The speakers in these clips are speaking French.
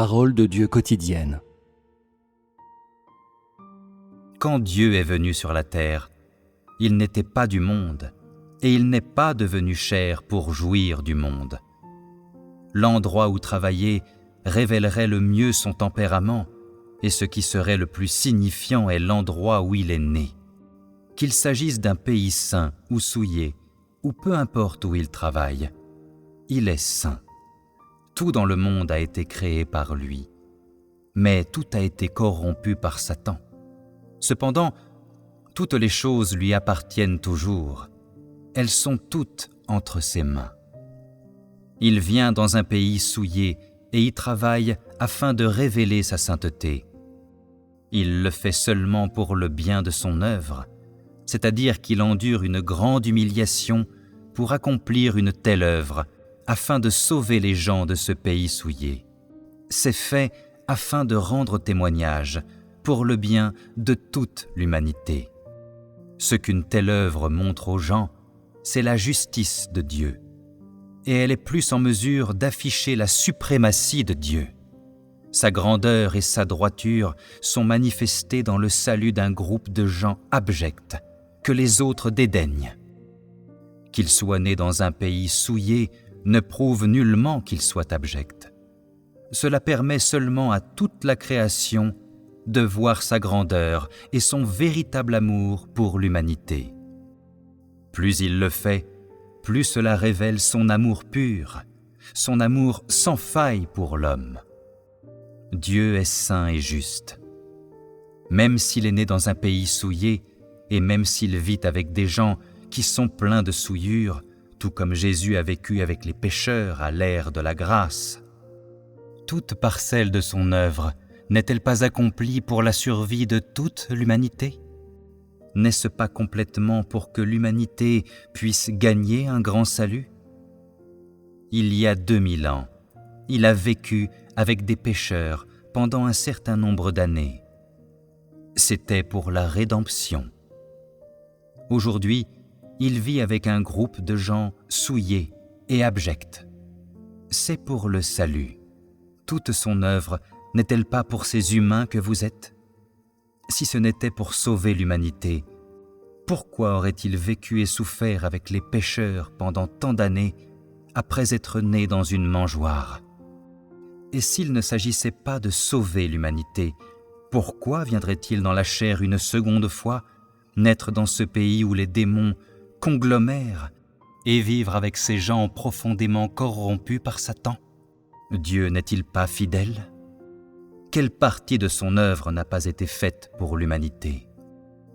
Parole de Dieu quotidienne. Quand Dieu est venu sur la terre, il n'était pas du monde, et il n'est pas devenu chair pour jouir du monde. L'endroit où travailler révélerait le mieux son tempérament, et ce qui serait le plus signifiant est l'endroit où il est né. Qu'il s'agisse d'un pays saint ou souillé, ou peu importe où il travaille, il est saint. Tout dans le monde a été créé par lui, mais tout a été corrompu par Satan. Cependant, toutes les choses lui appartiennent toujours. Elles sont toutes entre ses mains. Il vient dans un pays souillé et y travaille afin de révéler sa sainteté. Il le fait seulement pour le bien de son œuvre, c'est-à-dire qu'il endure une grande humiliation pour accomplir une telle œuvre, afin de sauver les gens de ce pays souillé. C'est fait afin de rendre témoignage pour le bien de toute l'humanité. Ce qu'une telle œuvre montre aux gens, c'est la justice de Dieu. Et elle est plus en mesure d'afficher la suprématie de Dieu. Sa grandeur et sa droiture sont manifestées dans le salut d'un groupe de gens abjects que les autres dédaignent. Qu'il soit né dans un pays souillé ne prouve nullement qu'il soit abject. Cela permet seulement à toute la création de voir sa grandeur et son véritable amour pour l'humanité. Plus il le fait, plus cela révèle son amour pur, son amour sans faille pour l'homme. Dieu est saint et juste. Même s'il est né dans un pays souillé, et même s'il vit avec des gens qui sont pleins de souillures, tout comme Jésus a vécu avec les pécheurs à l'ère de la grâce, toute parcelle de son œuvre n'est-elle pas accomplie pour la survie de toute l'humanité ? N'est-ce pas complètement pour que l'humanité puisse gagner un grand salut ? Il y a 2000 ans, il a vécu avec des pécheurs pendant un certain nombre d'années. C'était pour la rédemption. Aujourd'hui, il vit avec un groupe de gens souillés et abjects. C'est pour le salut. Toute son œuvre n'est-elle pas pour ces humains que vous êtes ? Si ce n'était pour sauver l'humanité, pourquoi aurait-il vécu et souffert avec les pécheurs pendant tant d'années après être né dans une mangeoire ? Et s'il ne s'agissait pas de sauver l'humanité, pourquoi viendrait-il dans la chair une seconde fois, naître dans ce pays où les démons conglomèrent et vivre avec ces gens profondément corrompus par Satan ? Dieu n'est-il pas fidèle ? Quelle partie de son œuvre n'a pas été faite pour l'humanité ?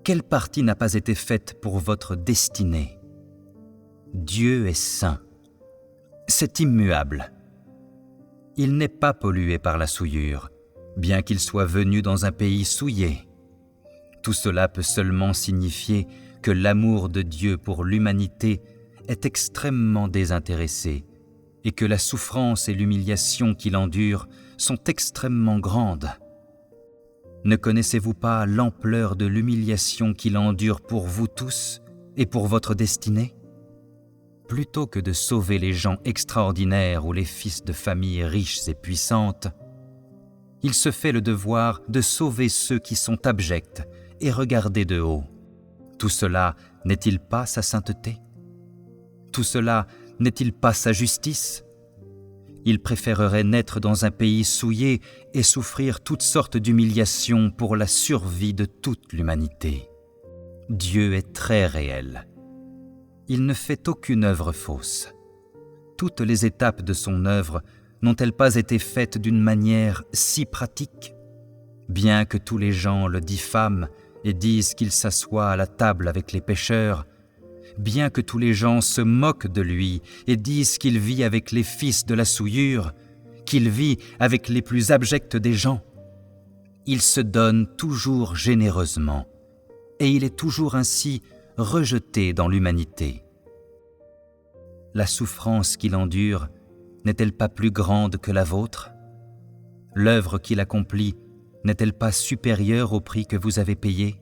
Quelle partie n'a pas été faite pour votre destinée ? Dieu est saint. C'est immuable. Il n'est pas pollué par la souillure, bien qu'il soit venu dans un pays souillé. Tout cela peut seulement signifier que l'amour de Dieu pour l'humanité est extrêmement désintéressé et que la souffrance et l'humiliation qu'il endure sont extrêmement grandes. Ne connaissez-vous pas l'ampleur de l'humiliation qu'il endure pour vous tous et pour votre destinée ? Plutôt que de sauver les gens extraordinaires ou les fils de familles riches et puissantes, il se fait le devoir de sauver ceux qui sont abjects et regardés de haut. Tout cela n'est-il pas sa sainteté ? Tout cela n'est-il pas sa justice ? Il préférerait naître dans un pays souillé et souffrir toutes sortes d'humiliations pour la survie de toute l'humanité. Dieu est très réel. Il ne fait aucune œuvre fausse. Toutes les étapes de son œuvre n'ont-elles pas été faites d'une manière si pratique ? Bien que tous les gens le diffament et disent qu'il s'assoit à la table avec les pécheurs, bien que tous les gens se moquent de lui et disent qu'il vit avec les fils de la souillure, qu'il vit avec les plus abjects des gens, il se donne toujours généreusement et il est toujours ainsi rejeté dans l'humanité. La souffrance qu'il endure n'est-elle pas plus grande que la vôtre ? L'œuvre qu'il accomplit n'est-elle pas supérieure au prix que vous avez payé ?